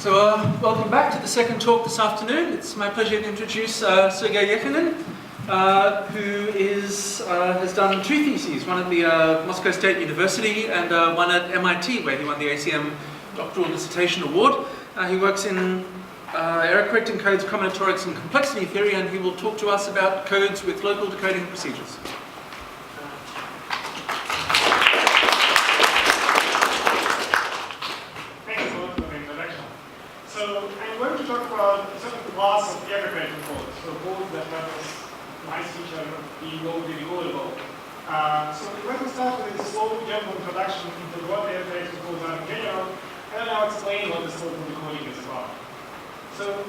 So welcome back to the second talk this afternoon. It's my pleasure to introduce Sergey Yekhanin, who has done two theses, one at the Moscow State University and one at MIT, where he won the ACM Doctoral Dissertation Award. He works in error correcting codes, combinatorics and complexity theory, and he will talk to us about codes with local decoding procedures. So I'm going to talk about a certain class of error correcting codes, so codes that have this nice feature of being locally decodable. So let me start with a slow, gentle introduction into what error correcting codes are in general, and then I'll explain what this local decoding is about. So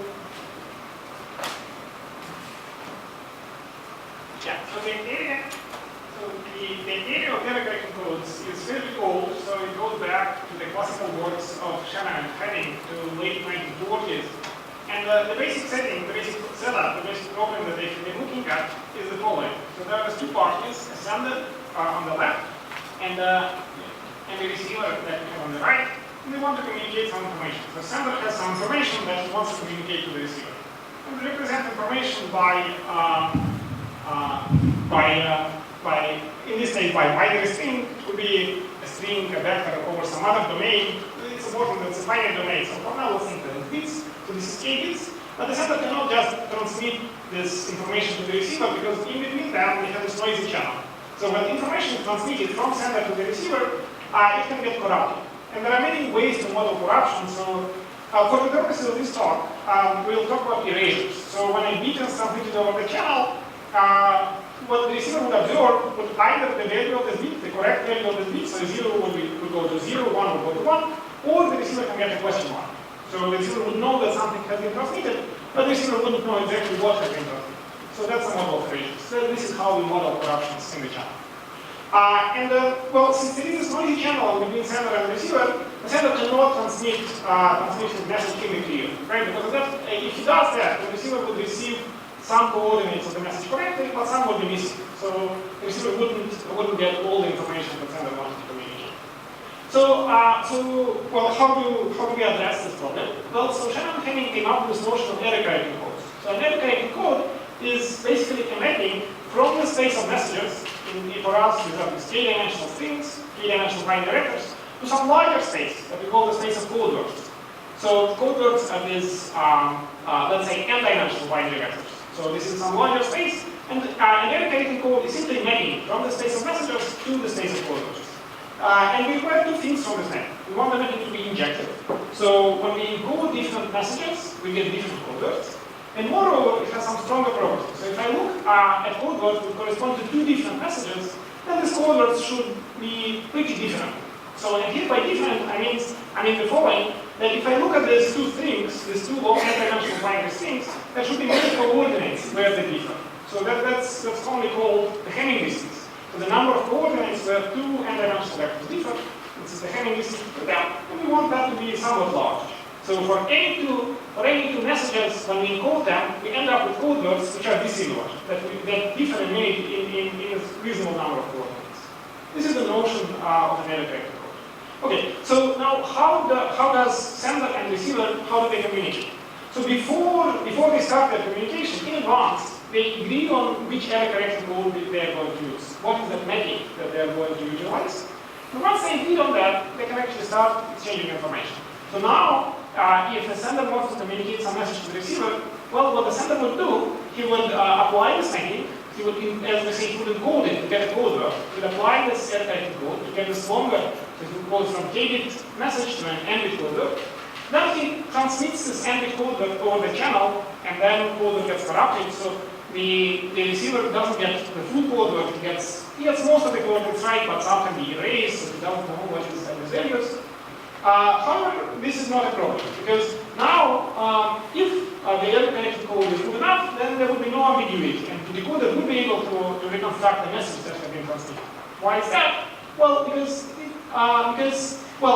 the area of error correcting codes is fairly old, so it goes back to the classical works of Shannon and Henning to late 1940s. And the basic setting, the basic setup, the basic problem that they've been looking at is the following. So there are two parties, a sender on the left and a receiver that we have on the right, and they want to communicate some information. The sender has some information that he wants to communicate to the receiver. And they represent information in this case, by binary string. It could be a string, a vector over some other domain. It's important that it's a binary domain, so for now we'll think that it bits. So this is k bits, but the sender cannot just transmit this information to the receiver because in between them we have this noisy channel. So when information is transmitted from sender to the receiver, it can get corrupted. And there are many ways to model corruption. So for the purposes of this talk, we'll talk about erasures. So when a bit is transmitted over the channel, what the receiver would observe would either the value of the bit, the correct value of the bit, so 0 would go to 0, 1 would go to 1, or the receiver can get a question mark. So the receiver would know that something has been transmitted, but the receiver wouldn't know exactly what has been transmitted. So that's a model of erasures. So this is how we model corruptions in the channel. Well, since there is this noisy channel between sender and receiver, the sender cannot transmit the message immediately, right? Because if he does that, the receiver would receive some coordinates of the message correctly, but some would be missing. So the receiver wouldn't get all the information that sender wanted to communicate. So how do we address this problem? Well, so Shannon and Henning came up with this notion of error correcting codes. So an error correcting code is basically a mapping from the space of messages, for us these are these k-dimensional strings, k-dimensional binary vectors, to some larger space that we call the space of code words. So code words are these, let's say, n-dimensional binary vectors. So this is some larger space, and an error correcting code is simply mapping from the space of messages to the space of code words. And we require two things from this map. We want the mapping to be injective. So when we encode different messages, we get different code words. And moreover, it has some stronger properties. So if I look at code words that correspond to two different messages, then these code words should be pretty different. So and here by different, I mean the following, that if I look at these two strings, these two long n-dimensional binary strings, there should be many coordinates where they differ. So that's commonly called the Hamming distance. So the number of coordinates where two n-dimensional vectors differ, this is the Hamming distance for them, and we want that to be somewhat large. So for any two messages, when we encode them, we end up with code words which are dissimilar, that differ in a reasonable number of coordinates. This is the notion of an error correcting code. Okay, so now how does sender and receiver, how do they communicate? So before they start their communication, in advance, they agree on which error correcting code they are going to use. What is that mapping that they are going to utilize? And once they agree on that, they can actually start exchanging information. So now, if a sender wants to communicate some message to the receiver, well, what the sender would do, he would apply this mapping. He would, as we say, he would encode it to get a code word. He would apply this error correcting code to get this longer. So he goes from k-bit message to an n-bit code word. Then he transmits this n-bit code word over the channel, and then code word gets corrupted. So the receiver doesn't get the full code word. He gets most of the coordinates right, but some can be erased, so he doesn't know what his values. However, this is not a problem, because now, if the error correcting code is good enough, then there would be no ambiguity, and the decoder would be able to reconstruct the message that has been transmitted. Why is that? Well,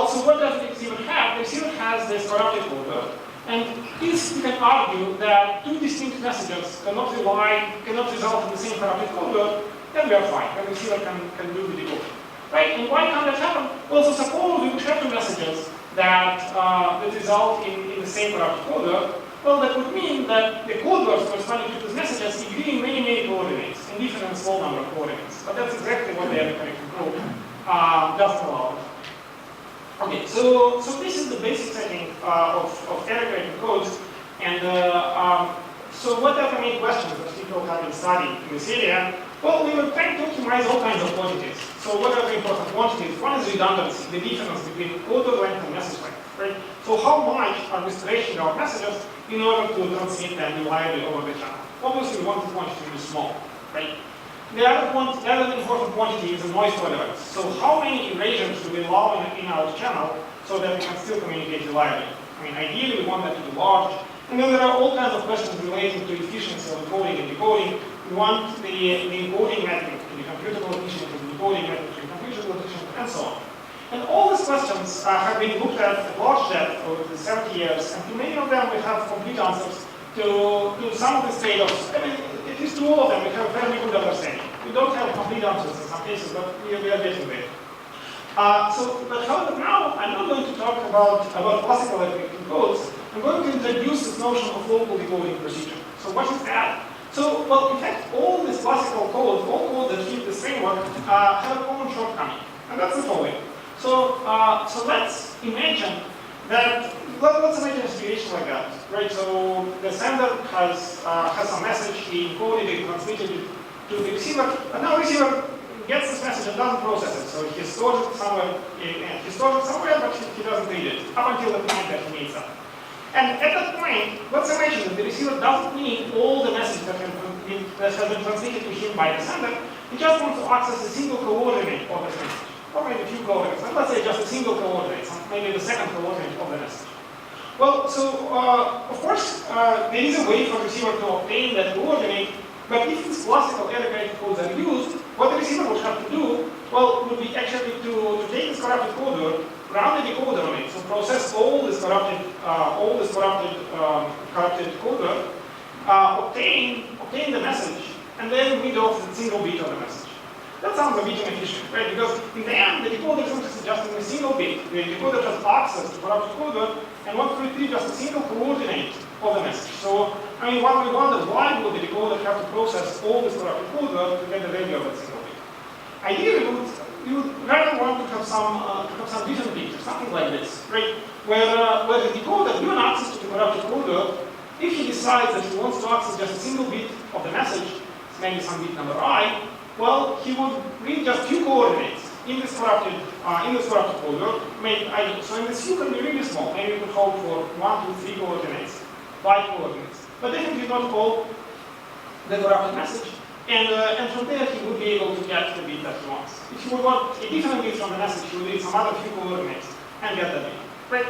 so what does the receiver have? The receiver has this corrupted code word, and if you can argue that two distinct messages cannot result in the same corrupted code word, then we are fine. The receiver can do the decoding. Right? And why can't that happen? Well, so suppose we would have two messages that result in the same corrupted code word, well, that would mean that the code words corresponding to these messages agree in many, many coordinates, in different small number of coordinates. But that's exactly what the error correcting code does allow. Okay, so this is the basic setting of error correcting codes. And so what are the main questions that people have been studying in this area? Well, we were trying to optimize all kinds of quantities. So what are the important quantities? One is redundancy, the difference between code length and message length, right? So how much are we stretching our messages in order to transmit them reliably over the channel? Obviously, we want the quantity to be small, right? The other important quantity is the noise tolerance. So how many erasures do we allow in our channel so that we can still communicate reliably? I mean, ideally, we want that to be large. And then there are all kinds of questions relating to efficiency of encoding and decoding. We want the encoding method to be computable efficient, the decoding method to be computable efficient, and so on. And all these questions have been looked at large depth over the 70 years, and to many of them we have complete answers. To some of these trade-offs, I mean, at least to all of them, we have a very good understanding. We don't have complete answers in some cases, but we are getting there. But however, now I'm not going to talk about classical encryption codes. I'm going to introduce this notion of local decoding procedure. So what is that? So, well, in fact, all these classical codes, all codes that fit this framework, have a common shortcoming, and that's the following. So let's imagine that. Let's imagine a situation like that, right? So the sender has some message, he encoded it, transmitted it to the receiver, but now the receiver gets this message and doesn't process it. So he stores it somewhere, but he doesn't read it up until the point that he needs it. And at that point, let's imagine that the receiver doesn't need all the message that has been transmitted to him by the sender. He just wants to access a single coordinate of the message, or maybe a few coordinates. But let's say just a single coordinate, maybe the second coordinate of the message. Well, so of course, there is a way for the receiver to obtain that coordinate, but if these classical error correcting codes are used, what the receiver would have to do, well, would be actually to take this corrupted code word, run the decoder on it, so process all this corrupted code word, obtain the message, and then read off the single bit of the message. That sounds a bit inefficient, right? Because in the end, the decoder is interested just in a single bit. The decoder has access to corrupted code word and wants to retrieve just a single coordinate of the message. So, I mean, one would wonder, why would the decoder have to process all this corrupted code word to get the value of that single bit? Ideally, you would rather want to have some different picture, something like this, right? Where the decoder, given access to the corrupted code word, if he decides that he wants to access just a single bit of the message, maybe some bit number I, well, he would read just few coordinates in this corrupted code word. So in this few can be really small. Maybe you could hope for 1, 2, 3 coordinates, 5 coordinates, but definitely not call the corrupted message. And from there, he would be able to get the bit that he wants. If he would want a different bit from the message, he would read some other few coordinates and get the bit. Right?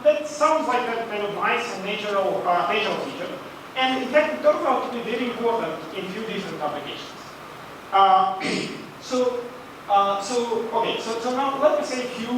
That sounds like a kind of nice and natural feature. And in fact, it turns out to be very important in few different applications. So now let me say a few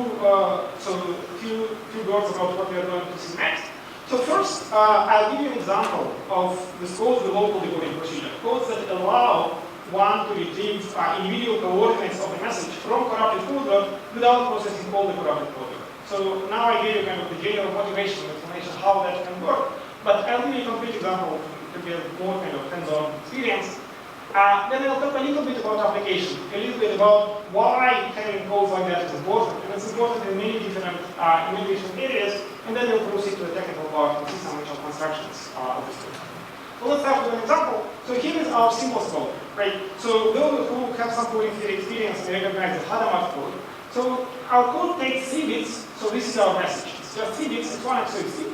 words about what we are going to see next. So first, I'll give you an example of this code, the local decoding procedure. Codes that allow one to retrieve individual coordinates of the message from corrupted code word without processing all the corrupted code word. So now I gave you kind of the general motivation explanation how that can work, but I'll give you a concrete example to be a more kind of hands-on experience. Then I'll talk a little bit about application, a little bit about why having codes like that is important, and it's important in many different areas, and then we'll proceed to the technical part and see some actual constructions of this code. So let's start with an example. So here is our simplest code, right? So those who have some coding theory experience may recognize the Hadamard code. So our code takes 3 bits, so this is our message. It's just 3 bits, it's 1 XOXD,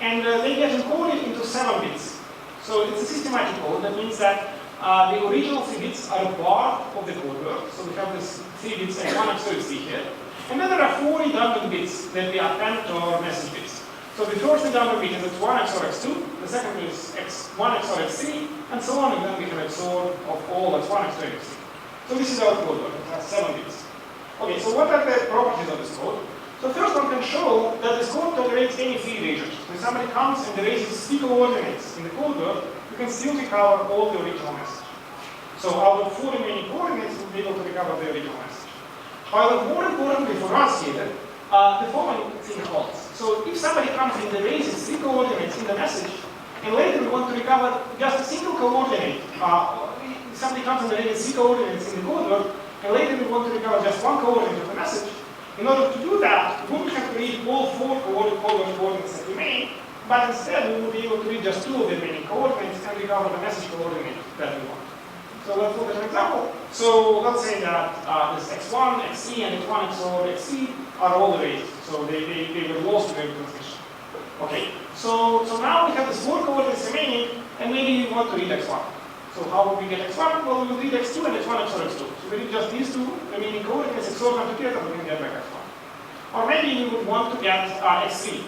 and they get encoded into 7 bits. So it's a systematic code. That means that the original 3 bits are a part of the code word. So we have this 3 bits and 1 XOXD here. And then there are 4 redundant bits that we append to our message bits. So the first redundant bit is x1 XOR x2, the second is x1 XOR x3, and so on, and then we have XOR of all x1 XOR x3. So this is our code word. It has 7 bits. Okay, so what are the properties of this code? So first one can show that this code tolerates any 3 erasures. When somebody comes and erases 3 coordinates in the code word, you can still recover all the original message. So out of 4 remaining coordinates, you'll be able to recover the original message. However, more importantly for us here, the following thing holds. So if somebody comes and erases 3 coordinates in the message, and later we want to recover just a single coordinate, somebody comes and erases 3 coordinates in the code word, and later we want to recover just 1 coordinate of the message, in order to do that, we wouldn't have to read all 4 coordinates that remain, but instead we would be able to read just 2 of the remaining coordinates and recover the message coordinate that we want. So let's look at an example. So let's say that this x1, xe, and x1, xor, xe are all erased. So they were lost during transmission. Okay, so now we have this 4 coordinates remaining, and maybe we want to read x1. So how would we get x1? Well, we would read x2 and x1, xor, x2. So we read just these 2 remaining coordinates, xor come together, we can get back x1. Or maybe we would want to get x3.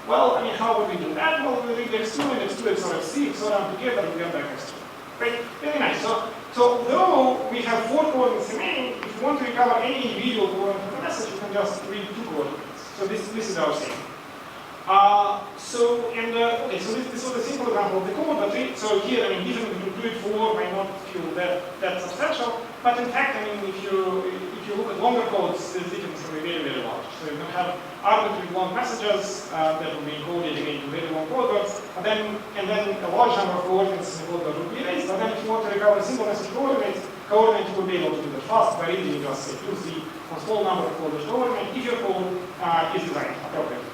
Well, I mean, how would we do that? Well, we read x2 and x2, xor, x3, xor come together, we get back x2. Right? Very nice. So although we have 4 coordinates remaining, if you want to recover any individual coordinate from the message, you can just read 2 coordinates. So this is our saying. Okay, so this was a simple example of the code, but so here, I mean, even if you include 4, might not feel that substantial, but in fact, I mean, if you look at longer codes, the difference can be very, very large. So you can have arbitrarily long messages that will be encoded into very long code words, and then a large number of coordinates in the code word will be erased. But then if you want to recover a single message coordinate, you will be able to do that fast by reading just say 2, 3, a small number of coordinates coordinate if your code is designed appropriately.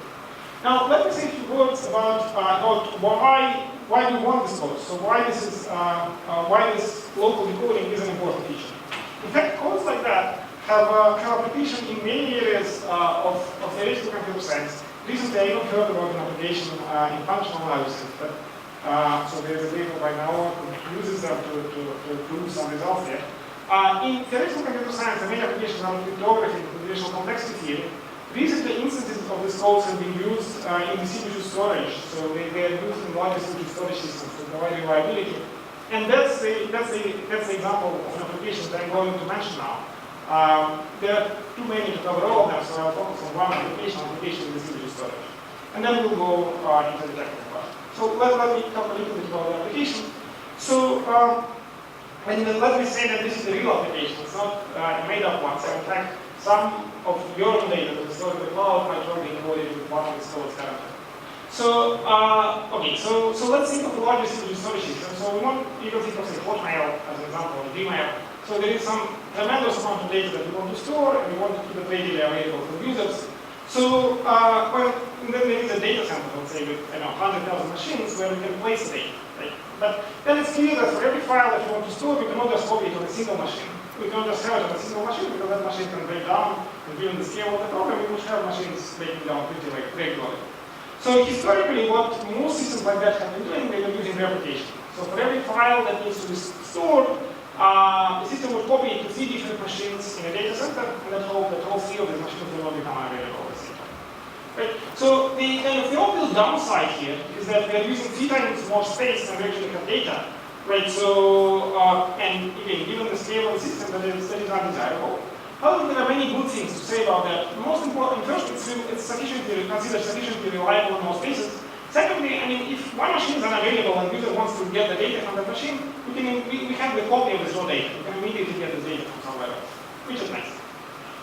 Now, let me say a few words about why we want this code. So why this local decoding is an important feature. In fact, codes like that have application in many areas of theoretical computer science. Recently, I even heard about an application in functional analysis. But, so there's a paper by now who uses that to prove some results there. In theoretical computer science, many applications are cryptography, computational complexity theory. Recently, instances of this code have been used in distributed storage. So they are used in large distributed storage systems to provide reliability. And that's the example of an application that I'm going to mention now. There are too many to cover all of them, so I'll focus on one application in distributed storage. And then we'll go into the technical part. So let me talk a little bit about the application. So let me say that this is a real application. It's not a made-up one. So in fact, some of your data that is stored in the cloud might not be encoded with what is stored currently. So, okay, so let's think of the large distributed storage system. So you can think of say Hotmail as an example, or Gmail. So there is some tremendous amount of data that we want to store, and we want to keep it readily available for users. So, then there is a data center, let's say, with 100,000 machines where we can place the data. Right? But then it's clear that for every file that you want to store, we cannot just copy it on a single machine. We cannot just have it on a single machine because that machine can break down, and given the scale of the program, we would have machines breaking down pretty regularly. So historically, what most systems like that have been doing, they were using replication. So for every file that needs to be stored, the system would copy it to 3 different machines in a data center, and that all 3 of these machines will not become available at the same time. Right? So the obvious downside here is that we are using 3 times more space than we actually have data. Right, so, and again, given the scale of the system, that is undesirable. However, there are many good things to say about that. Most important, first, it's considered sufficiently reliable in most cases. Secondly, I mean, if one machine is unavailable and the user wants to get the data from that machine, we have the copy of this raw data. We can immediately get the data from somewhere else, which is nice.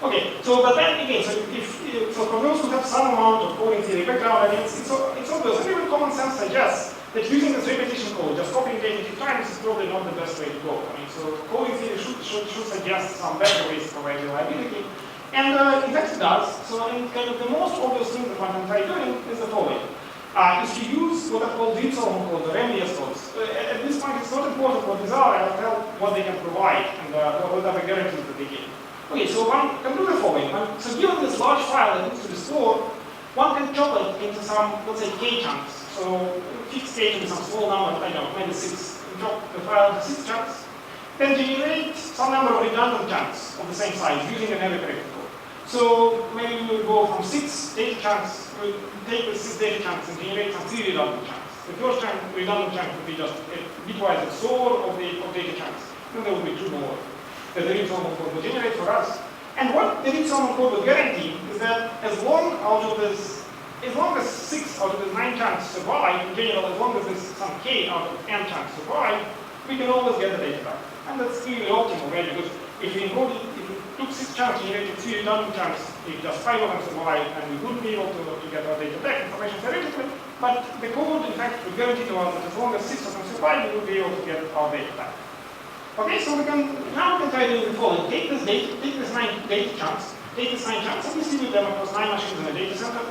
Okay, so but then again, so for those who have some amount of coding theory background, I mean, it's obvious. And even common sense suggests that using this repetition code, just copying data a few times, is probably not the best way to go. I mean, so coding theory should suggest some better ways to provide reliability, and in fact it does. So I mean, kind of the most obvious thing that one can try doing is the following: is to use what are called read-solving codes or MDS codes. At this point, it's not important what these are. I'll tell what they can provide and what are the guarantees that they give. Okay, so one can do the following. So given this large file that needs to be stored, one can chop it into some, let's say, k chunks. So fixed k into some small number, I don't know, maybe 6. You chop the file into 6 chunks. Then generate some number of redundant chunks of the same size using an array corrector code. So maybe we will go from 6 data chunks, we'll take the 6 data chunks and generate some 3 redundant chunks. The first redundant chunk would be just a bitwise XOR of data chunks. Then there will be 2 more that the read-solving code will generate for us. And what the read-solving code will guarantee is that as long as 6 out of the 9 chunks survive, in general, as long as there's some k out of n chunks survive, we can always get the data back. And that's really optimal, right? Because if you took 6 chunks, generated 3 redundant chunks, if just 5 of them survive, and we wouldn't be able to get our data back, information theoretically, but the code, in fact, would guarantee to us that as long as 6 of them survive, we would be able to get our data back. Okay, so now we can try doing the following. Take this 9 data chunks, and distribute them across 9 machines in the data center.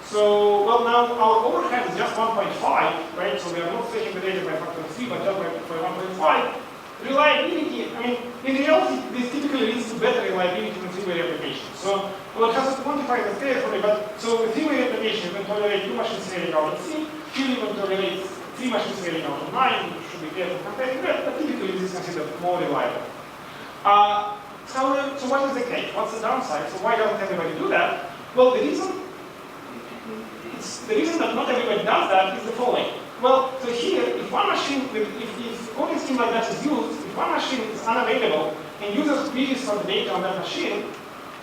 So, well, now our overhead is just 1.5, right? So we are not stretching the data by a factor of 3, but just by 1.5. Reliability, I mean, in reality, this typically leads to better reliability in three-way applications. So, well, it has to quantify this carefully, but so the three-way application, you can tolerate 2 machines failing out of 3, here you can tolerate 3 machines failing out of 9, you should be careful compared to that, but typically this is considered more reliable. So what is the catch? What's the downside? So why doesn't everybody do that? Well, the reason that not everybody does that is the following. Well, so here, if one machine, if coding scheme like that is used, if one machine is unavailable and users queries for the data on that machine,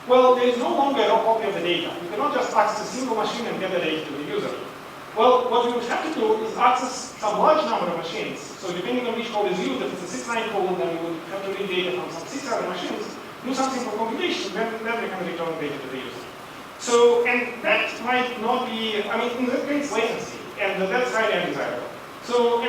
well, there is no longer a raw copy of the data. You cannot just access a single machine and get the data to the user. Well, what you would have to do is access some large number of machines. So depending on which code is used, if it's a 6-line code, then you would have to read data from some 6 other machines, do something for computation, then we can return data to the user. So, and that might not be, I mean, that creates latency, and that's highly undesirable. So,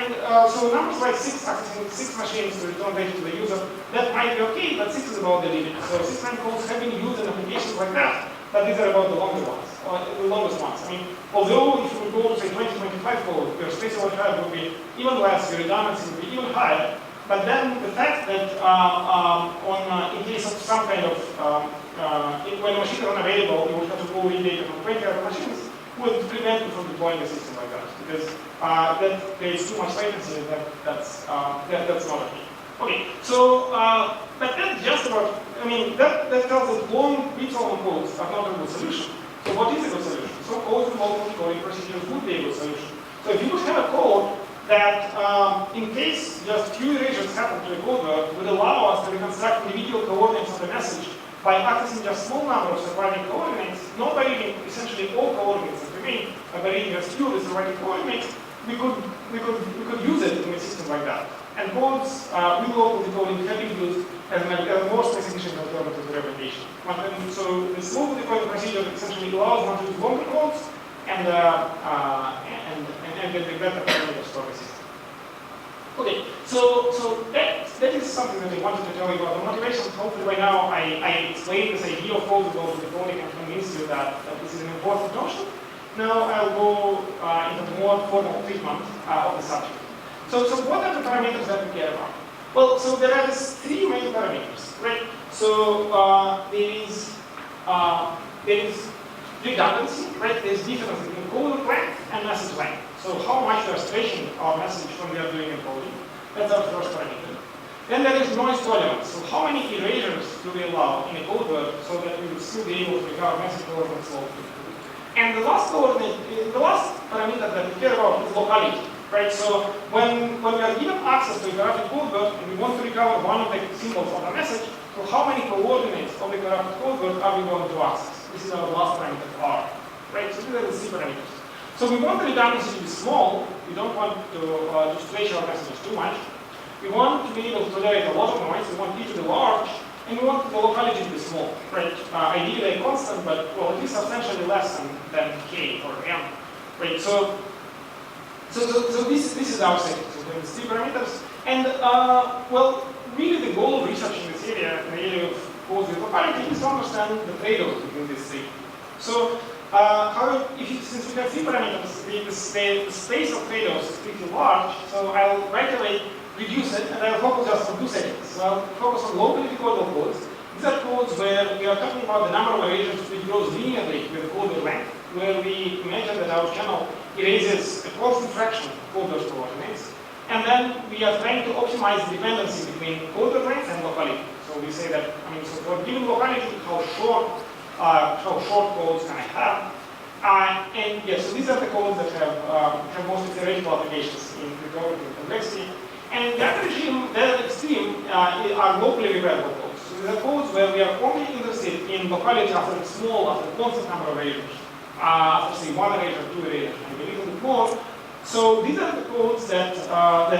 so numbers like 6 accessing 6 machines to return data to the user, that might be okay, but 6 is about the limit. So 6-line codes have been used in applications like that, but these are about the longer ones, or the longest ones. I mean, although if you go to say 2025 code, your space overhead would be even less, your redundancy would be even higher, but then the fact that in case of some kind of, when a machine is unavailable, you would have to go read data from 20 other machines, would prevent you from deploying a system like that, because that creates too much latency, and that's not okay. Okay, so, but that's just about, I mean, that tells us long read-only codes are not a good solution. So what is a good solution? So codes with multiple decoding procedures would be a good solution. So if you would have a code that, in case just few erasures happen to the code word, would allow us to reconstruct individual coordinates of the message by accessing just small number of surviving coordinates, not by reading essentially all coordinates that remain, but by reading just few of the surviving coordinates, we could use it in a system like that. And codes with local decoding have been used as a more space-efficient alternative to replication. So the local decoding procedure essentially allows one to use longer codes and get the better parameters for the system. Okay, so that is something that I wanted to tell you about the motivation. Hopefully by now I explained this idea of code with local decoding and convinced you that this is an important notion. Now I'll go into the more formal treatment of the subject. So what are the parameters that we care about? Well, so there are these 3 main parameters, right? So there is redundancy, right? There is difference between code length and message length. So how much we are stretching our message when we are doing encoding. That's our first parameter. Then there is noise tolerance. So how many erasures do we allow in a code word so that we will still be able to recover message coordinates locally? And the last parameter that we care about is locality. Right, so when we are given access to a corrupted code word and we want to recover one of the symbols of the message, so how many coordinates of the corrupted code word are we going to access? This is our last parameter, R. Right, so these are the 3 parameters. So we want the redundancy to be small. We don't want to stretch our messages too much. We want to be able to tolerate a lot of noise. We want P to be large, and we want the locality to be small. Right, ideally a constant, but well, at least substantially less than K or M. Right, so this is our setting. So there are 3 parameters, and well, really the goal of research in this area, in the area of codes with locality, is to understand the trade-offs between these 3. So, however, since we have 3 parameters, the space of trade-offs is pretty large. So I'll right away reduce it, and I'll focus just on 2 settings. So I'll focus on locally decodable codes. These are codes where we are talking about the number of erasures which grows linearly with the code length, where we imagine that our channel erases a constant fraction of code word coordinates, and then we are trying to optimize the dependency between code word length and locality. So we say that, I mean, so for given locality, how short codes can I have? And yes, so these are the codes that have mostly theoretical applications in cryptography and complexity. And that regime, that extreme, are locally repairable codes. So these are codes where we are only interested in locality after it's small, after a constant number of erasures. After say 1 erasure, 2 erasures, and a little bit more. So these are the codes that are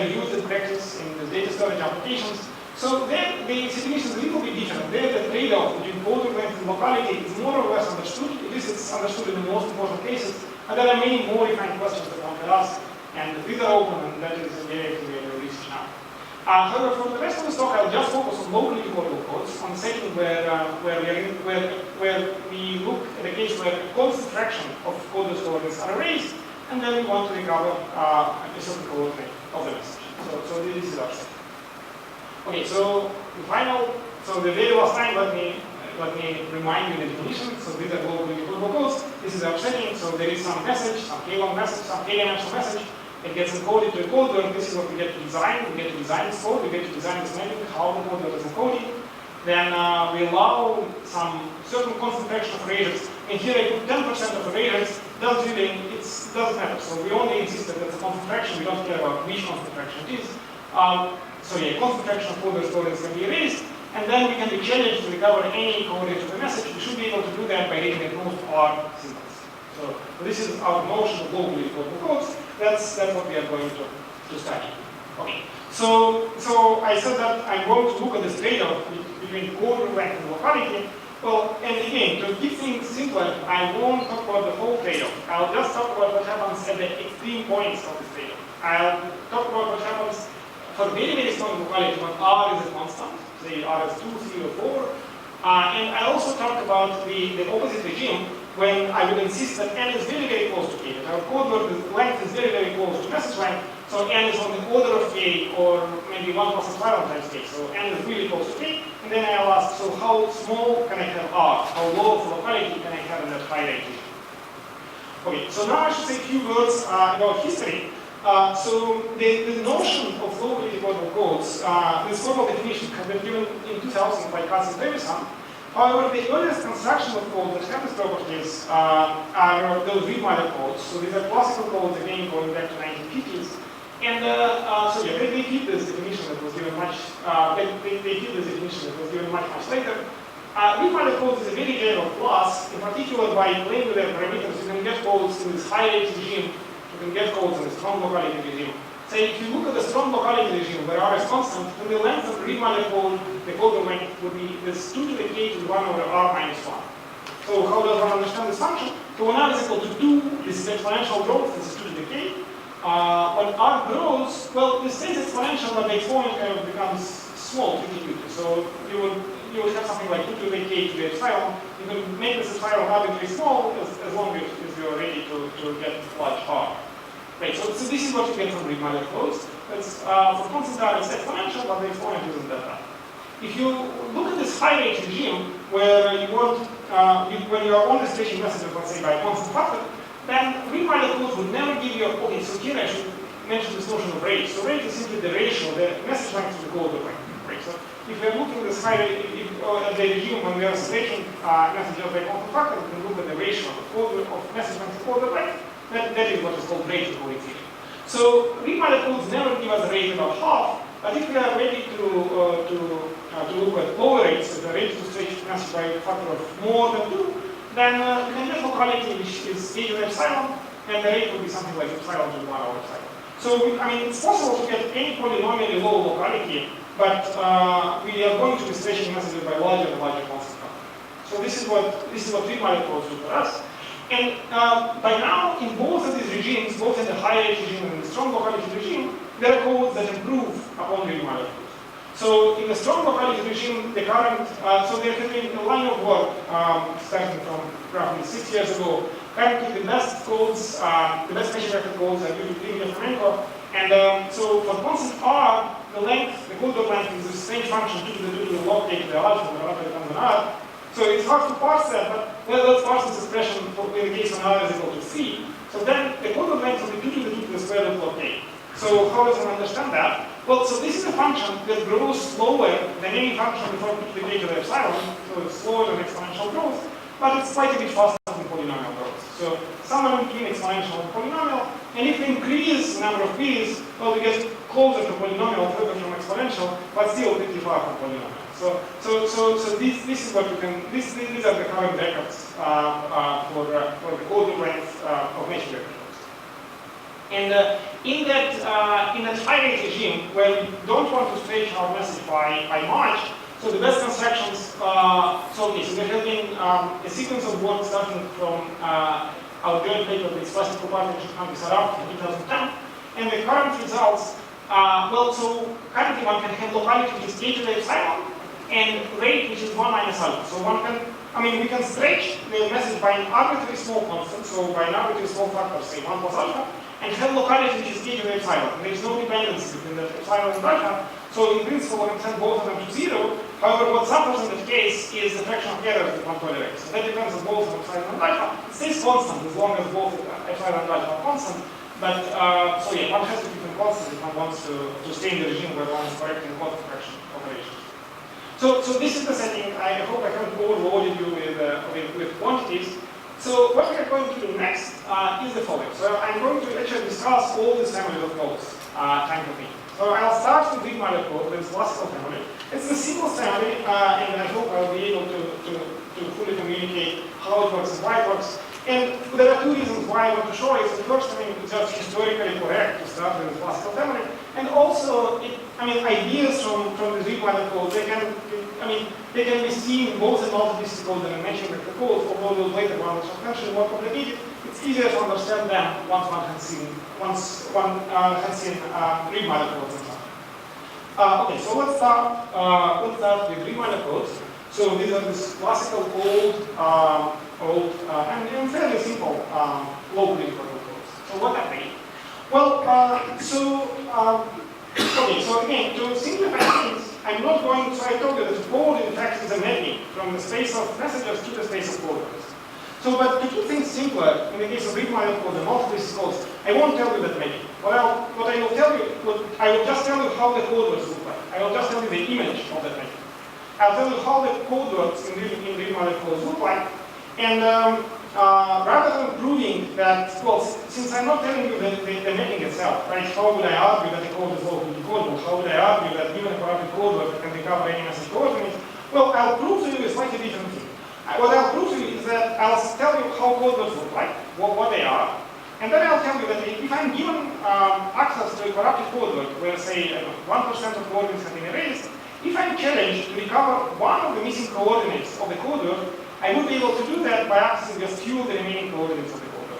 used in practice in the data storage applications. So then the situation is a little bit different. There the trade-off between code length and locality is more or less understood. At least it's understood in the most important cases. And there are many more refined questions that one can ask. And these are open, and that is very research now. However, for the rest of the talk, I'll just focus on locally decodable codes, on the setting where we look at a case where a constant fraction of code coordinates are erased, and then we want to recover a certain coordinate of the message. So this is our setting. Okay, so the final, so the very last time, let me remind you the definition. So these are locally decodable codes. This is our setting. So there is some message, some k-long message, some k-dimensional message. It gets encoded to a coder. This is what we get to design. We get to design this code. We get to design this method, how the coder is encoding. Then we allow some certain constant fraction of erasures. And here I put 10% of erasures. Doesn't matter. So we only insist that it's a constant fraction. We don't care about which constant fraction it is. So yeah, constant fraction of coder coordinates can be erased. And then we can be challenged to recover any coordinate of the message. We should be able to do that by reading at most R symbols. So this is our notion of locally decodable codes. That's what we are going to study. Okay. So I said that I'm going to look at this trade-off between code length and locality. Well, and again, to keep things simpler, I won't talk about the whole trade-off. I'll just talk about what happens at the extreme points of this trade-off. I'll talk about what happens for very strong locality when R is a constant, say R is 2, 3, or 4. And I also talk about the opposite regime when I would insist that n is very close to k. That our code word length is very close to message length, so n is on the order of k, or maybe 1 plus epsilon times k. So n is really close to k. And then I'll ask, so how small can I have R? How low of locality can I have in that high range? Okay, so now I should say a few words about history. So the notion of locally decodable codes, this formal definition has been given in 2000 by Katz and Davison. However, the earliest construction of codes that have these properties are those read-miner codes. So these are classical codes, again, going back to 1950s. And so yeah, they keep this definition that was given much, they keep this definition that was given much later. Read-miner codes is a very general class. In particular, by playing with their parameters, you can get codes in this high-range regime. You can get codes in the strong locality regime. Say, if you look at the strong locality regime where R is constant, then the length of the read-miner code, the code length, would be this 2 to the k to the 1 over R minus 1. So how does one understand this function? So when R is equal to 2, this is exponential growth, this is 2 to the k. When R grows, well, this stays exponential, but the exponent kind of becomes small to the So you would have something like 2 to the k to the epsilon. You can make this epsilon arbitrarily small as long as you're ready to get large R. Right, so this is what you get from read-miner codes. For constant R, it's exponential, but the exponent isn't that high. If you look at this high-range regime, where you want, when you are only stretching messages, let's say by a constant factor, then read-miner codes would never give you okay, so here I should mention this notion of range. So range is simply the ratio, the message length to the code length. Right? So if we are looking at this at the regime when we are stretching messages by a constant factor, we can look at the ratio of message length to code length. That is what is called rate encoding theory. So read-miner codes never give us a rate about half, but if we are ready to look at lower rates, so the rate to stretch message by a factor of more than 2, then we can get locality which is k to the epsilon, and the rate will be something like epsilon to the 1 over epsilon. So I mean, it's possible to get any polynomially low locality, but we are going to be stretching messages by larger and larger constant factor. So this is what read-miner codes do for us. And by now, in both of these regimes, both in the high-range regime and in the strong locality regime, there are codes that improve upon read-miner codes. So in the strong locality regime, the current, so there has been a line of work starting from roughly 6 years ago. Currently, the best codes, the best machine record codes are due to Flamenco. And so for constant R, the length, the code length is the same function 2 to the log k to the algebra, whenever it comes an R. So it's hard to parse that, but well, let's parse this expression in the case when R is equal to 3. So then the code length will be 2 to the square root of k. So how does one understand that? Well, so this is a function that grows slower than any function before 2 to the k to the epsilon. So it's slower than exponential growth, but it's quite a bit faster than polynomial growth. So somewhere between exponential and polynomial. And if we increase the number of p's, well, we get closer to polynomial, further from exponential, but still pretty far from polynomial. So this is what you can. These are the current records for the code length of machine record codes. And in that high-rate regime, where we don't want to stretch our message by much, so the best constructions, so we're having a sequence of work starting from our third paper with classical partition countries around in 2010, and the current results, well, so currently one can have locality which is k to the epsilon, and rate which is 1 minus alpha. So one can, we can stretch the message by an arbitrary small constant, so by an arbitrary small factor, say 1 plus alpha, and have locality which is k to the epsilon. There is no dependency between the epsilon and alpha, so in principle one can send both of them to 0. However, what suffers in that case is the fraction of errors that one tolerates. So that depends on both on epsilon and alpha. It stays constant as long as both epsilon and alpha are constant. But, so yeah, one has to keep them constant if one wants to stay in the regime where one is correcting quantum fraction operations. So this is the setting. I hope I haven't overloaded you with quantities. So what we are going to do next is the following. So I'm going to actually discuss all this family of codes time to me. So I'll start with big Mother code, this classical family. It's the simplest family, and I hope I'll be able to fully communicate how it works and why it works. And there are two reasons why I want to show it. So the first, it's just historically correct to start with the classical family. And also, ideas from the big Mother code, they can be seen both in multiplicity code and in mentioning the code, although those later ones are potentially more complicated. It's easier to understand them once one has seen big Mother codes and so on. Okay, so let's start with big Mother codes. So these are this classical old and fairly simple locally decodable codes. So what are they? Well, okay, so again, to simplify things, I'm not going to, so I told you that code in fact is a mapping from the space of messages to the space of code words. So, but to keep things simpler, in the case of read-mile code and multiplicity codes, I won't tell you that mapping. What I will tell you, I will just tell you how the code words look like. I will just tell you the image of that mapping. I'll tell you how the code words in read-mile codes look like, and rather than proving that, well, since I'm not telling you the mapping itself, right, how would I argue that the code is locally decodable? How would I argue that given a corrupted code word can recover any message coordinates? Well, I'll prove to you a slightly different thing. What I'll prove to you is that I'll tell you how code words look like, what they are, and then I'll tell you that if I'm given access to a corrupted code word, where say 1% of coordinates have been erased, if I'm challenged to recover one of the missing coordinates of the code word, I would be able to do that by accessing just few of the remaining coordinates of the code word.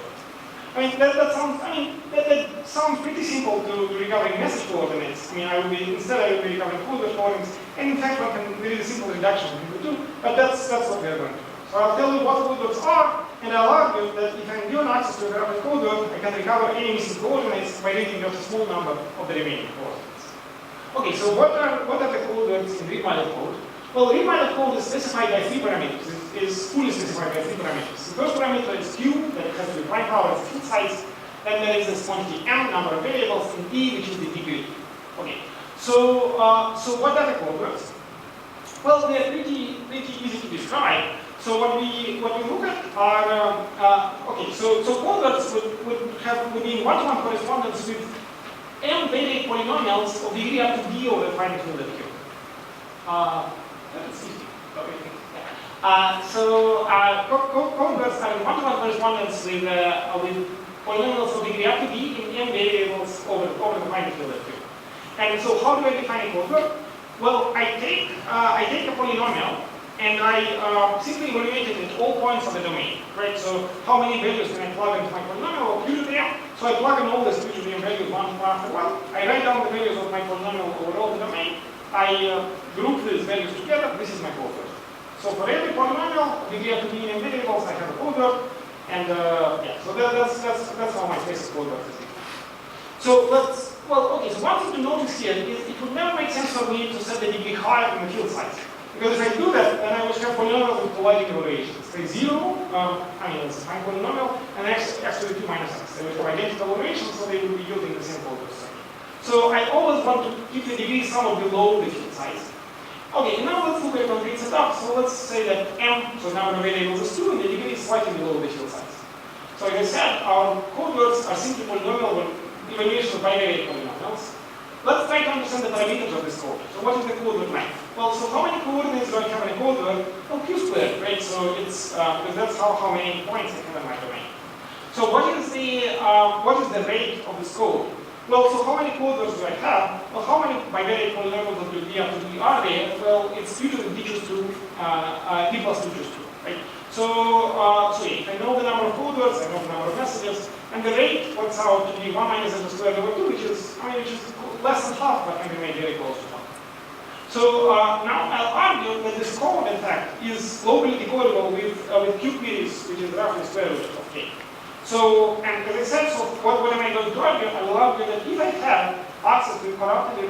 That sounds pretty simple to recovering message coordinates. Instead I would be recovering code word coordinates, and in fact there is a simple reduction we could do, but that's what we are going to do. So I'll tell you what code words are, and I'll argue that if I'm given access to a corrupted code word, I can recover any missing coordinates by reading just a small number of the remaining coordinates. Okay, so what are the code words in read-mile code? Well, read-mile code is specified by 3 parameters. It is fully specified by 3 parameters. The first parameter is Q, that has to be prime power of field size. Then there is this quantity M, number of variables, and E, which is the degree. Okay, so what are the code words? Well, they are pretty easy to describe. So what we look at are okay. So code words would be in one-to-one correspondence with M varied polynomials of degree up to D over the finite field of Q. That's easy. Okay. Code words are in one-to-one correspondence with polynomials of degree up to D in M variables over the finite field of Q. And so how do I define a code word? Well, I take a polynomial and I simply evaluate it at all points of the domain, right? So how many values can I plug into my polynomial? Well, Q to the M. So I plug in all the Q to the M values one after one. I write down the values of my polynomial over all the domain. I group these values together. This is my code word. So for every polynomial, degree up to D in M variables, I have a code word. And yeah, so that's how my space of code works. So okay, so one thing to notice here is it would never make sense for me to set the degree higher than the field size. Because if I do that, then I would have polynomials with colliding evaluations. Say 0, it's a fine polynomial, and x to the 2 minus x. They would have identical evaluations, so they would be yielding the same code word. So I always want to keep the degree somewhat below the field size. Okay, and now let's look at a concrete setup. So let's say that M, so now the variables is 2, and the degree is slightly below the field size. So as I said, our code words are simply polynomial evaluation of binary polynomials. Let's try to understand the parameters of this code. So what is the code word length? Well, so how many coordinates do I have in a code word? Well, Q squared, right? So it's, because that's how many points I have in my domain. So what is the rate of this code? Well, so how many code words do I have? Well, how many bivariate polynomials that will be up to b are there? Well, it's due to the d choose 2, d plus 2 choose 2, right? So, if I know the number of code words, I know the number of messages, and the rate works out to be 1 minus n squared over 2, which is less than half, but can be made very close to 1. So now I'll argue that this code, in fact, is locally decodable with Q queries, which is roughly square root of k. So, and as I said, so what am I going to argue? I will argue that if I have access to corrupted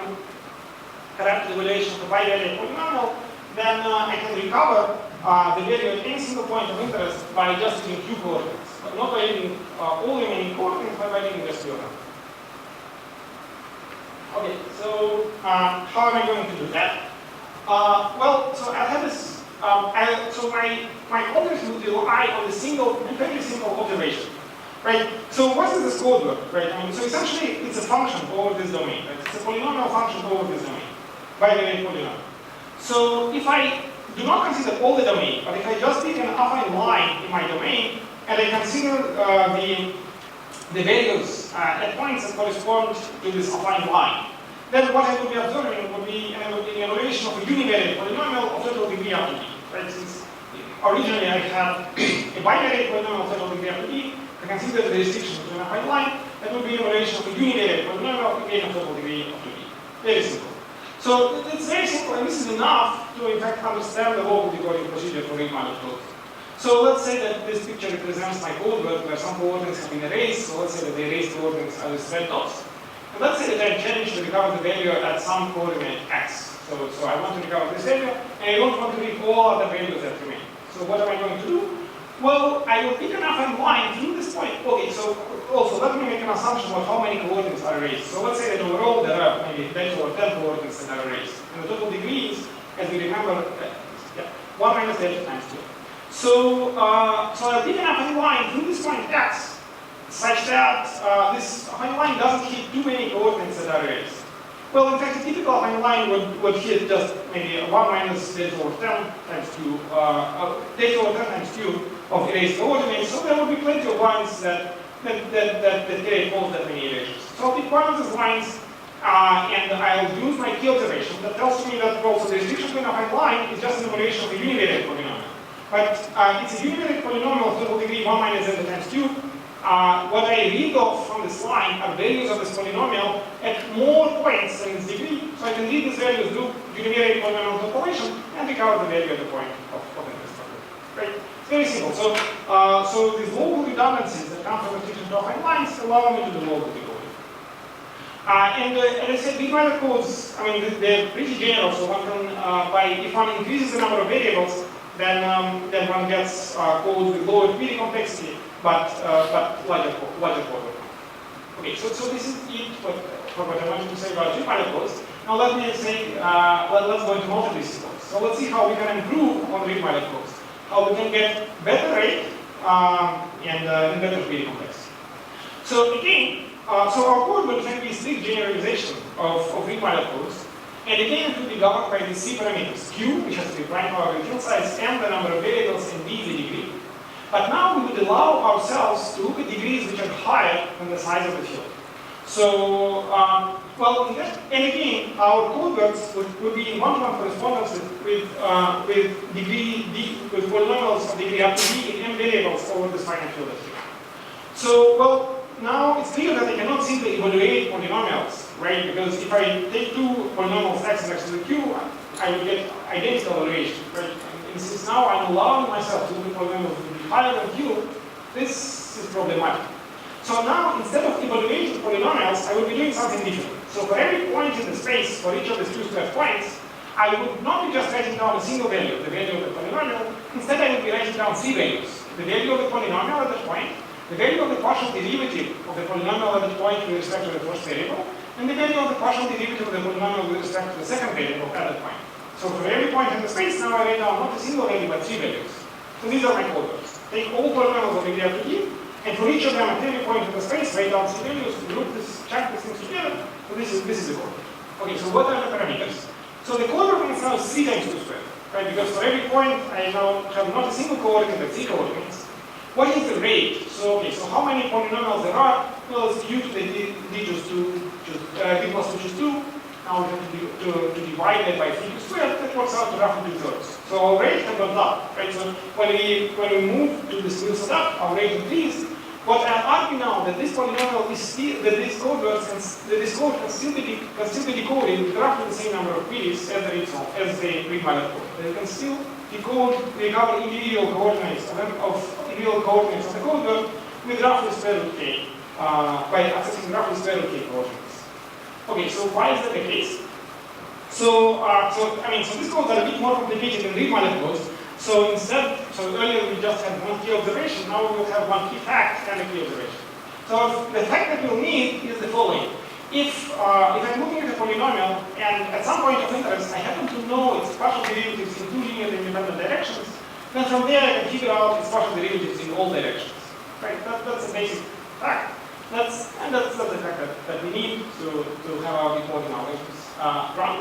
evaluation of a bivariate polynomial, then I can recover the value at any single point of interest by just using Q coordinates, but not by using all remaining coordinates, but by using just Q. Okay, so how am I going to do that? Well, so I have this. So my coordinates will rely on the very simple observation, right? So what does this code work, right? I mean, so essentially, it's a function over this domain, right? It's a polynomial function over this domain, bivariate polynomial. So if I do not consider all the domain, but if I just take an affine line in my domain, and I consider the values at points that correspond to this affine line, then what I would be observing would be an evaluation of a univariate polynomial of total degree up to b. Right? Since originally I had a bivariate polynomial of total degree up to b, I consider the restriction to an affine line, that would be an evaluation of a univariate polynomial again of total degree up to b. Very simple. So it's very simple, and this is enough to in fact understand the local decoding procedure for read-minus code. So let's say that this picture represents my code word where some coordinates have been erased. So let's say that the erased coordinates are these red dots. And let's say that I intend to recover the value at some coordinate x. So I want to recover this value, and I don't want to read all other values that remain. So what am I going to do? Well, I will pick an affine line through this point. Okay, so also let me make an assumption about how many coordinates are erased. So let's say that overall there are maybe 10 or 10 coordinates that are erased. And the total degree is, as we remember, 1 minus delta times 2. So I'll pick an affine line through this point x, such that this affine line doesn't hit too many coordinates that are erased. Well, in fact, a typical affine line would hit just maybe 1 minus delta over 10 times 2, delta over 10 times 2 of erased coordinates. So there would be plenty of lines that carry both that many erasures. So I'll pick one of these lines, and I'll use my key observation that tells me that also the restriction to an affine line is just an evaluation of a univariate polynomial. But it's a univariate polynomial of total degree 1 minus delta times 2. What I read off from this line are values of this polynomial at more points than its degree. So I can read these values, do univariate polynomial interpolation, and recover the value at the point of interest. Right? It's very simple. So these local redundancies that come from restriction to affine lines allow me to do local decoding. And as I said, read-minor codes, I mean, they're pretty general. So one can, if one increases the number of variables, then one gets codes with lower query complexity, but larger code. Okay, so this is it for what I wanted to say about read-minor codes. Now let me say, let's go into multiplicity codes. So let's see how we can improve on read-minor codes. How we can get better rate and better query complexity. So again, so our code will can be a strict generalization of read-minor codes. And again, it will be governed by these three parameters: Q, which has to be prime power and field size, and the number of variables, and B, the degree. But now we would allow ourselves to look at degrees which are higher than the size of the field. So, and again, our code words would be in one-to-one correspondence with polynomials of degree up to B in m variables over this finite field of Q. So, well, now it's clear that I cannot simply evaluate polynomials, right? Because if I take two polynomials x and x to the q, I will get identical evaluation, right? And since now I'm allowing myself to look at polynomials to be higher than q, this is problematic. So now, instead of evaluating polynomials, I will be doing something different. So for every point in the space, for each of these two square points, I would not be just writing down a single value, the value of the polynomial. Instead, I would be writing down three values: the value of the polynomial at that point, the value of the partial derivative of the polynomial at that point with respect to the first variable, and the value of the partial derivative of the polynomial with respect to the second variable at that point. So for every point in the space, now I write down not a single value, but three values. So these are my code words. Take all polynomials of degree up to d, and for each of them at every point in the space, write down three values, group this, chunk these things together. So this is the code. Okay, so what are the parameters? So the code word is now 3 times 2 squared, right? Because for every point, I now have not a single coordinate, but three coordinates. what is the rate? So, okay, so how many polynomials there are? Well, it's due to the d plus 2 choose 2. Now we have to divide that by 3 squared. That works out to roughly 2/3. So our rate has gone up, right? So when we move to this new setup, our rate increased. What I argue now that this polynomial is still, that this code can still be decoded with roughly the same number of bits as the read-mylib code. They can still recover individual coordinates of the code word with roughly square root k by accessing roughly square root k coordinates. Okay, so why is that the case? So these codes are a bit more complicated than read-mylib codes. So earlier we just had one key observation, now we will have one key fact and a key observation. So the fact that we'll need is the following. If I'm looking at a polynomial and at some point of interest I happen to know its partial derivatives in 2 linearly independent directions, then from there I can figure out its partial derivatives in all directions. Right? That's a basic fact. That's the fact that we need to have our decoding algorithms run.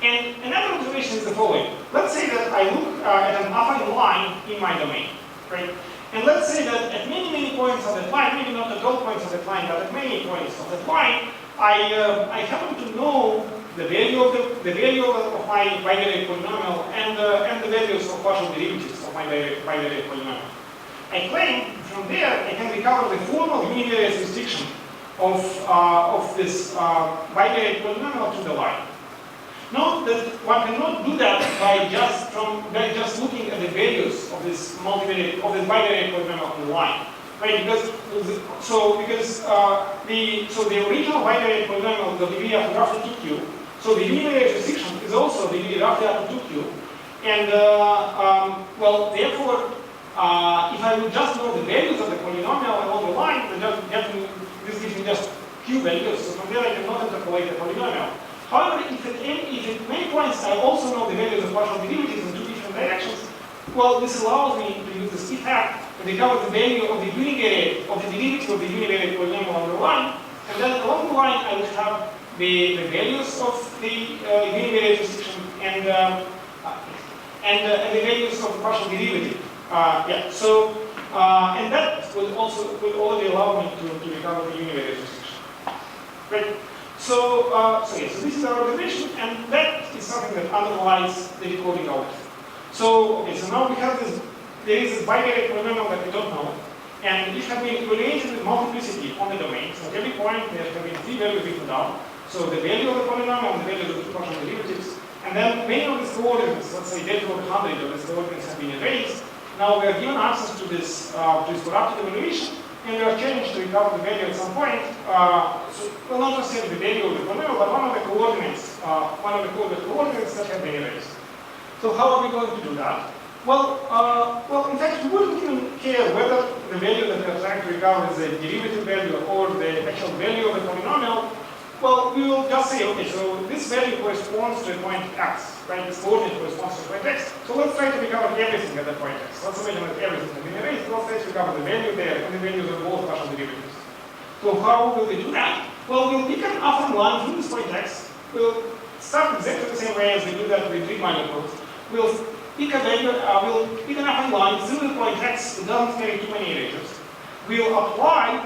And another observation is the following. Let's say that I look at an affine line in my domain, right? And let's say that at many points of that line, maybe not at all points of that line, but at many points of that line, I happen to know the value of my bivariate polynomial and the values of partial derivatives of my bivariate polynomial. I claim from there I can recover the formal univariate restriction of this bivariate polynomial to the line. Note that one cannot do that by just looking at the values of this bivariate polynomial on the line, right? Because the original bivariate polynomial will be after roughly 2q. So the univariate restriction is also the roughly after 2q, and therefore, if I would just know the values of the polynomial along the line, this gives me just q values. So from there I cannot interpolate the polynomial. However, if at many points I also know the values of partial derivatives in 2 different directions, well, this allows me to use this key fact to recover the value of the univariate, of the derivative of the univariate polynomial on the line, and then along the line I will have the values of the univariate restriction and the values of the partial derivative. And that will already allow me to recover the univariate restriction. Right? So this is our observation, and that is something that underlies the decoding algorithm. So now we have there is this bivariate polynomial that we don't know, and it has been evaluated with multiplicity on the domain. So at every point there have been 3 values written down. So the value of the polynomial and the value of the 2 partial derivatives, and then many of these coordinates, let's say delta over 100 of these coordinates have been erased. Now we are given access to this corrupted evaluation, and we are changed to recover the value at some point. We'll not just say the value of the polynomial, but one of the coordinates that have been erased. So how are we going to do that? Well, in fact, we wouldn't even care whether the value that we are trying to recover is a derivative value or the actual value of the polynomial. Well, we will just say, okay, so this value corresponds to a point x, right? This coordinate corresponds to a point x. So let's try to recover everything at that point x. Let's imagine that everything has been erased. Let's try to recover the value there and the values of both partial derivatives. So how will we do that? Well, we'll pick an affine line through this point x. We'll start exactly the same way as we do that with read-mylib codes. We'll pick a value, we'll pick an affine line through the point x. It doesn't carry too many erasures. We'll apply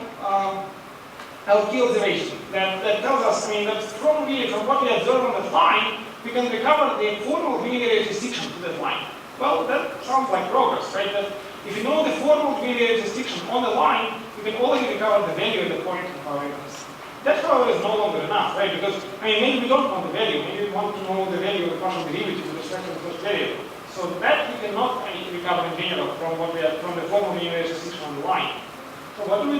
our key observation that tells us, that from what we observe on that line, we can recover the formal univariate restriction to that line. Well, that sounds like progress, right? That if you know the formal univariate restriction on the line, we can already recover the value at the point of our interest. That, however, is no longer enough, right? Because, maybe we don't know the value. Maybe we want to know the value of the partial derivative with respect to the first variable. So that we cannot recover in general from the formal univariate restriction on the line. So what do?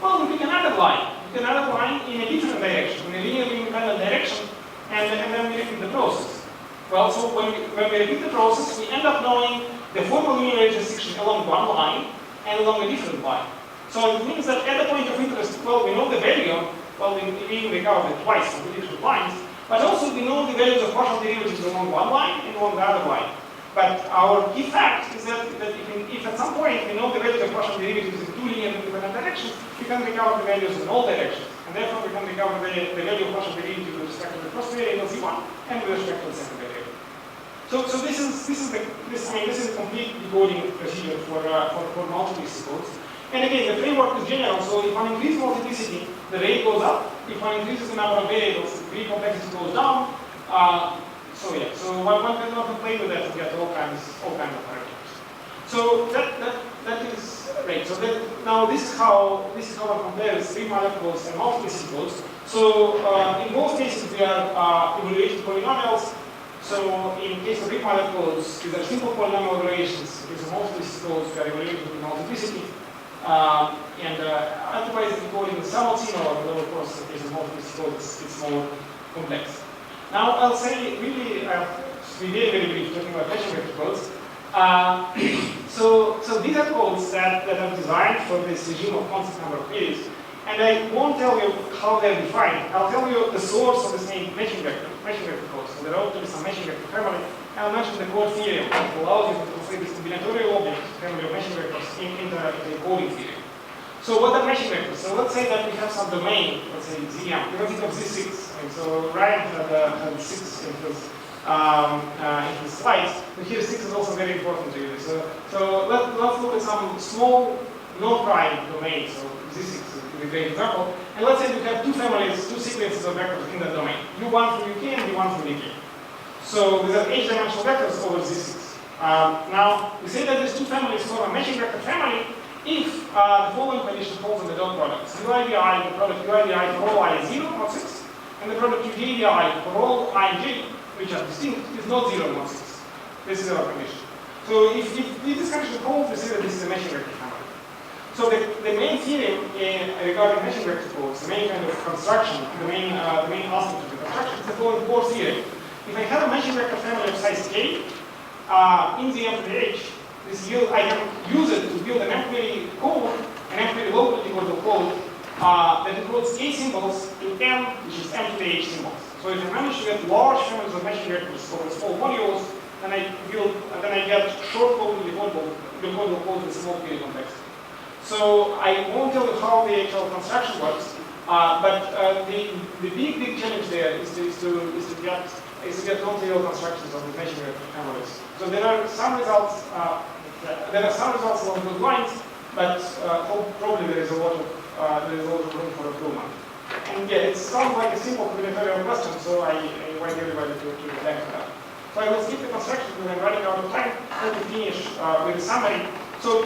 Well, we pick another line. We pick another line in a different direction, in a linearly independent direction, and then we repeat the process. Well, so when we repeat the process, we end up knowing the formal univariate restriction along one line and along a different line. So it means that at the point of interest, well, we know the value. Well, we even recovered it twice on the different lines, but also we know the values of partial derivatives along one line and along the other line. But our key fact is that if at some point we know the values of partial derivatives in 2 linear independent directions, we can recover the values in all directions. And therefore we can recover the value of partial derivatives with respect to the first variable z1 and with respect to the second variable. So this is a complete decoding procedure for multiplicity codes. And again, the framework is general. So if one increases multiplicity, the rate goes up. If one increases the number of variables, the complexity goes down. So yeah, so one cannot play with that to get all kinds of parameters. So that is right. So now this is how one compares three molecules and multiplicity codes. So in both cases we are evaluating polynomials. So in case of three molecules, these are simple polynomial evaluations. In case of multiplicity codes, we are evaluating multiplicity. Otherwise the decoding is somewhat similar, but of course in case of multiplicity codes it's more complex. Now I'll say really be very brief talking about matching vector codes. So these are codes that are designed for this regime of constant number of periods. And I won't tell you how they're defined. I'll tell you the source of this name matching vector codes. So there ought to be some matching vector family. And I'll mention the core theorem that allows you to translate this combinatorial object family of matching vectors into a coding theorem. So what are matching vectors? So let's say that we have some domain, let's say ZM. You can think of Z6. And so Ryan had 6 in his slides, but here 6 is also very important to you. So let's look at some small non-prime domain. So Z6 is a great example. And let's say we have two families, two sequences of vectors in that domain. U1 through UK and U1 through DK. So these are h-dimensional vectors over Z6. Now, we say that these two families form a matching vector family if the following condition holds in the dot product. So UIDI, the product UIDI for all I is 0, not 6. And the product UJDI for all I and J, which are distinct, is not 0, not 6. This is our condition. So if this condition holds, we say that this is a matching vector family. So the main theorem regarding matching vector codes, the main kind of construction, the main aspect of the construction is the following core theorem. If I have a matching vector family of size k in the M to the H, I can use it to build an empty code, an empty local decodable code that encodes k symbols in M, which is M to the H symbols. So if I manage to get large families of matching vectors over small modules, then I get short code decodable codes with small k complexity. So I won't tell you how the actual construction works, but the big challenge there is to get non-trivial constructions of the matching vector families. So there are some results along those lines, but probably there is a lot of room for improvement. And yeah, it sounds like a simple combinatorial question, so I invite everybody to get back to that. So I will skip the construction because I'm running out of time. Let me finish with a summary. So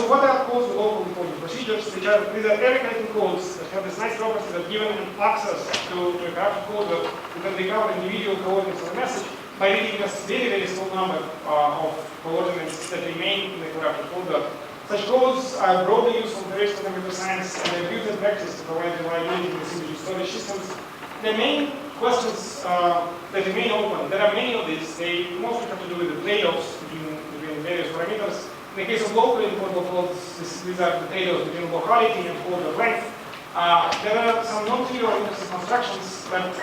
what are codes with local decoding procedures? These are error-correcting codes that have this nice property that given access to a corrupted code, you can recover individual coordinates of the message by reading a very small number of coordinates that remain in the corrupted code. Such codes are broadly used for the rest of computer science and they're used in practice to provide reliability in simple storage systems. The main questions that remain open, there are many of these, they mostly have to do with the trade-offs between various parameters. In the case of locally encodable codes, these are the trade-offs between locality and code of length. There are some non-trivial interesting constructions, but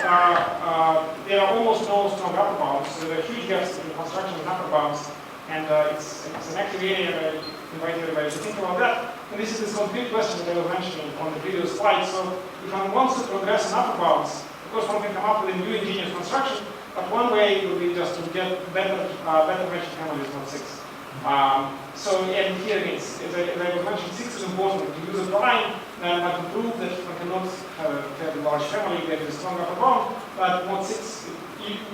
there are almost no strong upper bounds. So there are huge gaps between construction and upper bounds, and it's an active area. I invite everybody to think about that. And this is this complete question that I was mentioning on the previous slide. So if one wants to progress in upper bounds, of course one can come up with a new ingenious construction, but one way would be just to get better matching families, not 6. And here again, as I was mentioning, 6 is important. To use a prime, then I can prove that one cannot have a large family, get a strong upper bound, but not 6.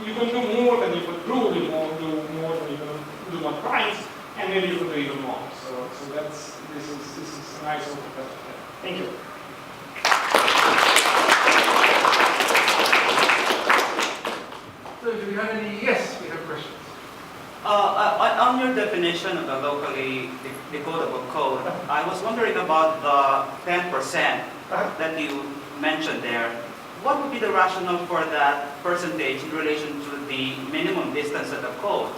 You can do more than you could probably do more than you can do not primes, and maybe you could do even more. So this is a nice overview. Thank you. So do we have any? Yes, we have questions. On your definition of the locally decodable code, I was wondering about the 10% that you mentioned there. What would be the rationale for that percentage in relation to the minimum distance of the code?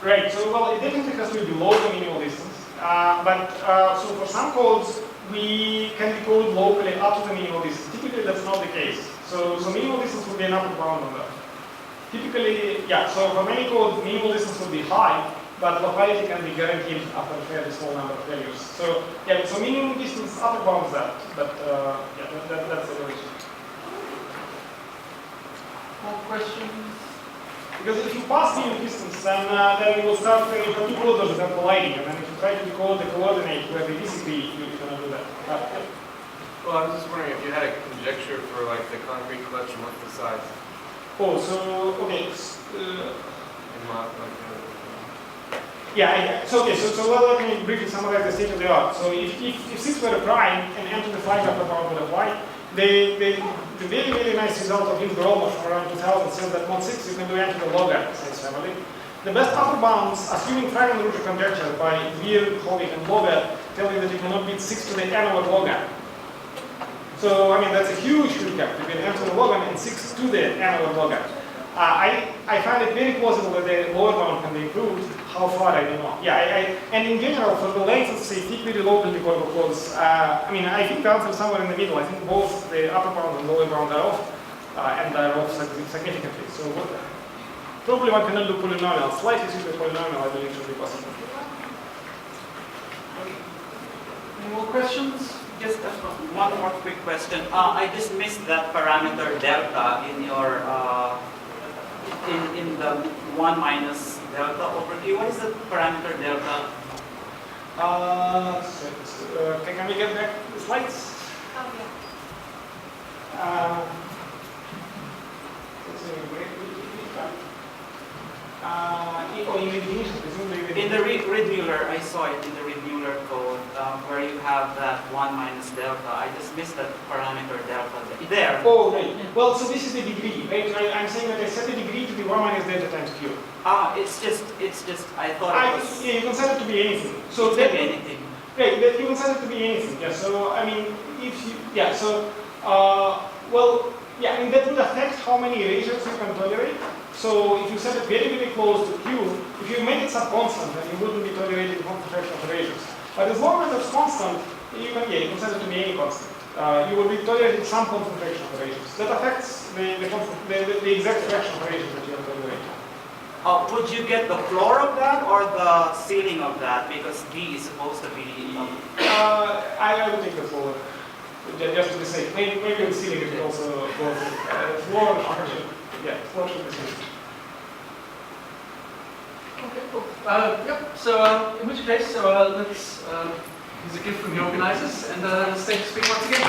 Right, so well, it definitely has to be below the minimal distance. So for some codes, we can decode locally up to the minimal distance. Typically, that's not the case. So minimal distance would be an upper bound on that. Typically, yeah, so for many codes, minimal distance would be high, but locality can be guaranteed after a fairly small number of values. So yeah, so minimum distance upper bounds that, but that's the relation. More questions? Because if you pass the unit distance, then you will start, you have two products that are colliding, and then if you try to decode the coordinate where they disagree, you're going to do that. Well, I was just wondering if you had a conjecture for like the concrete collection, what's the size? Oh, so, okay. And not like Yeah, so let me briefly summarize the state of the art. So if 6 were a prime and M25 upper bound would apply, the very, very nice result of Linz Gromov from around 2000 says that mod 6 you can do n to the log size family. The best upper bounds, assuming fragment root conjecture by Weir, Hovig, and Lover, tell you that you cannot beat 6 to the n over log n. So, I mean, that's a huge gap between n to the log n and 6 to the n over log n. I find it very plausible that the lower bound can be improved. How far, I don't know. Yeah, and in general, for the length of, say, thick, very low decodable codes, I mean, I think the answer is somewhere in the middle. I think both the upper bound and lower bound are off, and are off significantly. So probably one cannot do polynomial. Slightly super polynomial, I believe, should be possible. Any more questions? Just one more quick question. I just missed that parameter delta in your in the 1 minus delta over Q. What is the parameter delta? Can we get back the slides? Oh, yeah. In the Reed-Muller, I saw it in the Reed-Muller code where you have that 1 minus delta. I just missed that parameter delta there. Oh, right. Well, so this is the degree, right? I'm saying that I set the degree to be 1 minus delta times Q. It's just, I thought it was... Yeah, you can set it to be anything. So it can be anything. Right, you can set it to be anything. Yeah, so, I mean, if you, yeah, so, well, yeah, I mean, that would affect how many erasures you can tolerate. So if you set it very, very close to Q, if you make it sub-constant, then you wouldn't be tolerating constant fraction of erasures. But as long as it's constant, you can set it to be any constant. You will be tolerating some constant fraction of erasures. That affects the exact fraction of erasures that you are tolerating. Would you get the floor of that or the ceiling of that? Because D is supposed to be... I would take the floor, just to be safe. Maybe the ceiling is also both. Floor should, yeah, floor should be safe. Okay, cool. Yep, so in which case, let's, here's a gift from the organizers, and let's take a speak once again.